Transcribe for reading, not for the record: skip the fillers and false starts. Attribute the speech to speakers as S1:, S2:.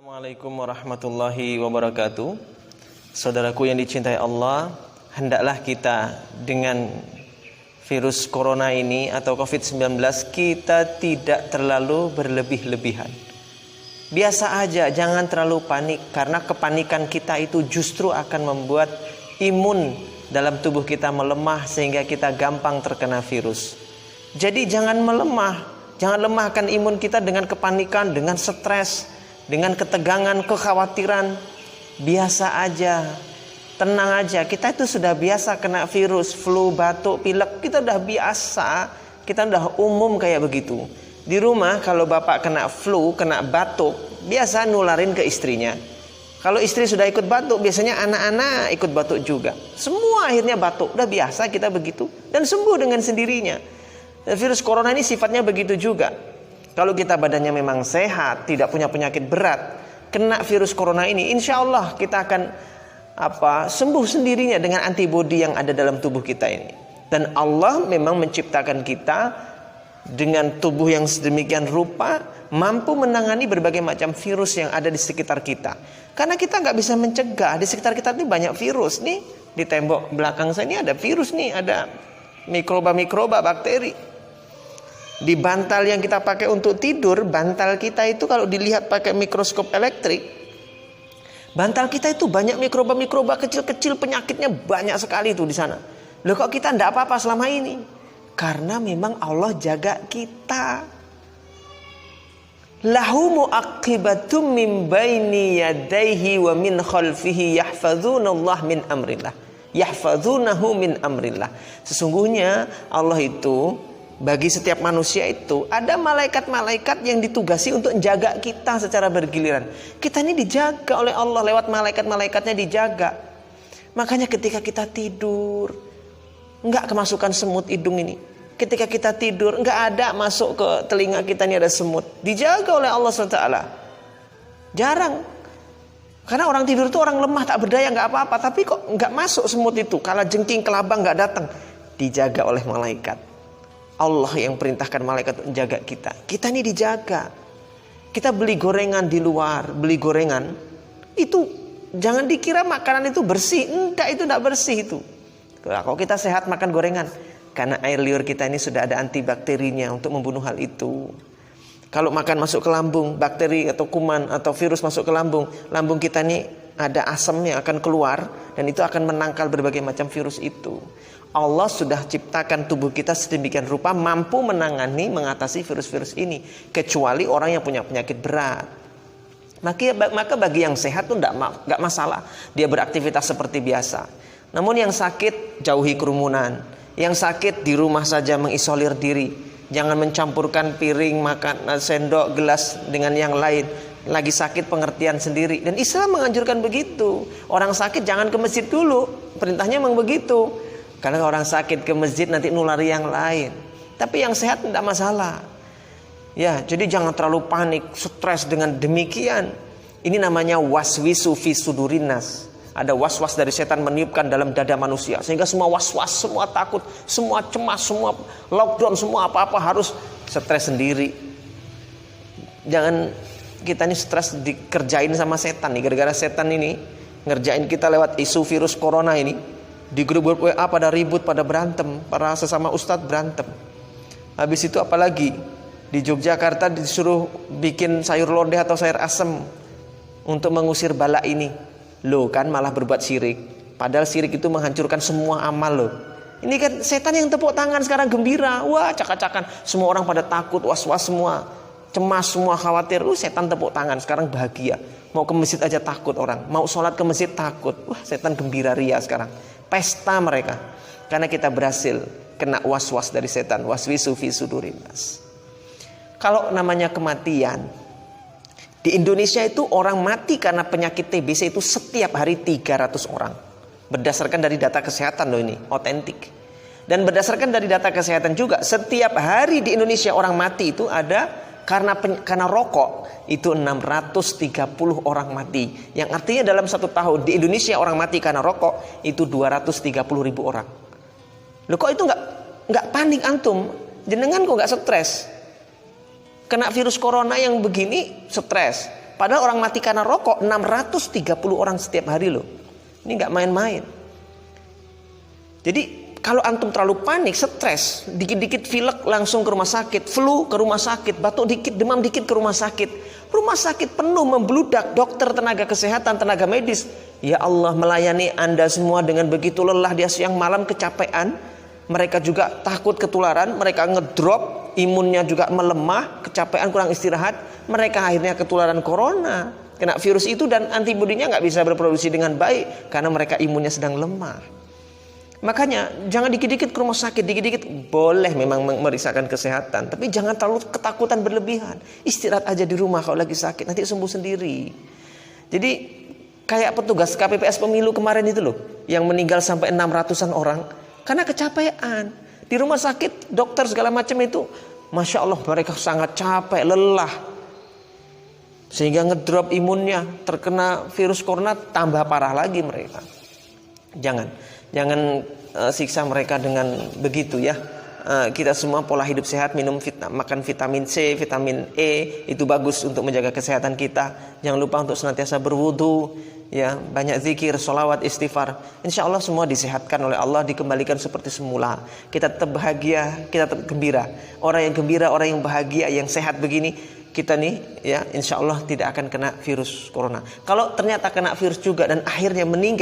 S1: Assalamualaikum warahmatullahi wabarakatuh. Saudaraku yang dicintai Allah, hendaklah kita dengan virus corona ini atau COVID-19 kita tidak terlalu berlebih-lebihan. Biasa aja, jangan terlalu panik, karena kepanikan kita itu justru akan membuat imun dalam tubuh kita melemah sehingga kita gampang terkena virus. Jadi jangan melemah, jangan lemahkan imun kita dengan kepanikan, dengan stres, dengan ketegangan, kekhawatiran. Biasa aja, tenang aja. Kita itu sudah biasa kena virus, flu, batuk, pilek. Kita udah biasa, kita udah umum kayak begitu. Di rumah kalau bapak kena flu, kena batuk, biasa nularin ke istrinya. Kalau istri sudah ikut batuk, biasanya anak-anak ikut batuk juga. Semua akhirnya batuk, udah biasa kita begitu. Dan sembuh dengan sendirinya. Dan virus corona ini sifatnya begitu juga. Kalau kita badannya memang sehat, tidak punya penyakit berat, kena virus corona ini, insya Allah kita akan sembuh sendirinya dengan antibodi yang ada dalam tubuh kita ini. Dan Allah memang menciptakan kita dengan tubuh yang sedemikian rupa, mampu menangani berbagai macam virus yang ada di sekitar kita. Karena kita nggak bisa mencegah, di sekitar kita ini banyak virus nih. Di tembok belakang saya ini ada virus nih, ada mikroba-mikroba, bakteri. Di bantal yang kita pakai untuk tidur, bantal kita itu kalau dilihat pakai mikroskop elektrik, bantal kita itu banyak mikroba-mikroba kecil-kecil, penyakitnya banyak sekali itu di sana. Loh, kok kita enggak apa-apa selama ini? Karena memang Allah jaga kita. Lahu mu'aqibatum min baini yadayhi wa min khalfihi yahfazunallah min amrillah. Yahfazunahu min amrillah. Sesungguhnya Allah itu, bagi setiap manusia itu ada malaikat-malaikat yang ditugasi untuk menjaga kita secara bergiliran. Kita ini dijaga oleh Allah lewat malaikat-malaikatnya, dijaga. Makanya ketika kita tidur, enggak kemasukan semut hidung ini. Ketika kita tidur, enggak ada masuk ke telinga kita ini ada semut. Dijaga oleh Allah SWT. Jarang. Karena orang tidur itu orang lemah, tak berdaya, enggak apa-apa. Tapi kok enggak masuk semut itu. Kala jengking, kelabang enggak datang. Dijaga oleh malaikat. Allah yang perintahkan malaikat untuk menjaga kita. Kita ini dijaga. Kita beli gorengan di luar, beli gorengan, itu jangan dikira makanan itu bersih. Enggak, itu enggak bersih itu. Kalau kita sehat makan gorengan, karena air liur kita ini sudah ada antibakterinya untuk membunuh hal itu. Kalau makan masuk ke lambung, bakteri atau kuman atau virus masuk ke lambung, lambung kita ini ada asam yang akan keluar dan itu akan menangkal berbagai macam virus itu. Allah sudah ciptakan tubuh kita sedemikian rupa mampu menangani, mengatasi virus-virus ini. Kecuali orang yang punya penyakit berat. Maka bagi yang sehat itu enggak masalah. Dia beraktivitas seperti biasa. Namun yang sakit, jauhi kerumunan. Yang sakit di rumah saja mengisolir diri. Jangan mencampurkan piring, makan, sendok, gelas dengan yang lain. Lagi sakit pengertian sendiri. Dan Islam menganjurkan begitu. Orang sakit jangan ke masjid dulu. Perintahnya memang begitu. Karena orang sakit ke masjid nanti nulari yang lain. Tapi yang sehat tidak masalah. Ya, jadi jangan terlalu panik, stres dengan demikian. Ini namanya waswisu fi sudurinas. Ada was-was dari setan meniupkan dalam dada manusia. Sehingga semua was-was, semua takut, semua cemas, semua lockdown, semua apa-apa harus stres sendiri. Jangan kita ini stres dikerjain sama setan nih. Gara-gara setan ini ngerjain kita lewat isu virus corona ini. Di grup WA pada ribut, pada berantem, para sesama ustadz berantem. Habis itu apalagi di Yogyakarta disuruh bikin sayur lodeh atau sayur asem untuk mengusir bala ini. Loh, kan malah berbuat syirik. Padahal syirik itu menghancurkan semua amal loh. Ini kan setan yang tepuk tangan sekarang gembira. Wah, cakak-cakan. Semua orang pada takut, was-was semua. Cemas semua, khawatir. Setan tepuk tangan sekarang bahagia. Mau ke masjid aja takut orang. Mau sholat ke masjid takut. Wah, setan gembira ria sekarang. Pesta mereka. Karena kita berhasil kena was-was dari setan. Waswisu fi sudurinas. Kalau namanya kematian, di Indonesia itu orang mati karena penyakit TBC itu setiap hari 300 orang. Berdasarkan dari data kesehatan loh, ini otentik. Dan berdasarkan dari data kesehatan juga, setiap hari di Indonesia orang mati itu ada karena rokok itu 630 orang mati. Yang artinya dalam 1 tahun di Indonesia orang mati karena rokok itu 230.000 orang. Loh, kok itu nggak panik antum? Jenengan kok nggak stres? Kena virus corona yang begini stres. Padahal orang mati karena rokok 630 orang setiap hari loh. Ini nggak main-main. Jadi kalau antum terlalu panik, stres, dikit-dikit pilek langsung ke rumah sakit, flu ke rumah sakit, batuk dikit, demam dikit ke rumah sakit. Rumah sakit penuh membludak, dokter, tenaga kesehatan, tenaga medis. Ya Allah, melayani Anda semua dengan begitu lelah, dia siang malam kecapean. Mereka juga takut ketularan, mereka ngedrop, imunnya juga melemah, kecapean, kurang istirahat. Mereka akhirnya ketularan corona, kena virus itu dan antibodinya nggak bisa berproduksi dengan baik karena mereka imunnya sedang lemah. Makanya jangan dikit-dikit ke rumah sakit, dikit-dikit boleh memang memeriksakan kesehatan, tapi jangan terlalu ketakutan berlebihan. Istirahat aja di rumah kalau lagi sakit, nanti sembuh sendiri. Jadi kayak petugas KPPS pemilu kemarin itu loh, yang meninggal sampai 600-an orang karena kecapean. Di rumah sakit dokter segala macam itu, Masya Allah mereka sangat capek, lelah, sehingga ngedrop imunnya, terkena virus corona tambah parah lagi mereka. Jangan siksa mereka dengan begitu ya. Kita semua pola hidup sehat, makan vitamin C, vitamin E, itu bagus untuk menjaga kesehatan kita. Jangan lupa untuk senantiasa berwudu, ya, banyak zikir, sholawat, istighfar. Insya Allah semua disehatkan oleh Allah, dikembalikan seperti semula. Kita tetap bahagia, kita tetap gembira. Orang yang gembira, orang yang bahagia, yang sehat begini, kita nih ya insya Allah tidak akan kena virus corona. Kalau ternyata kena virus juga dan akhirnya meninggal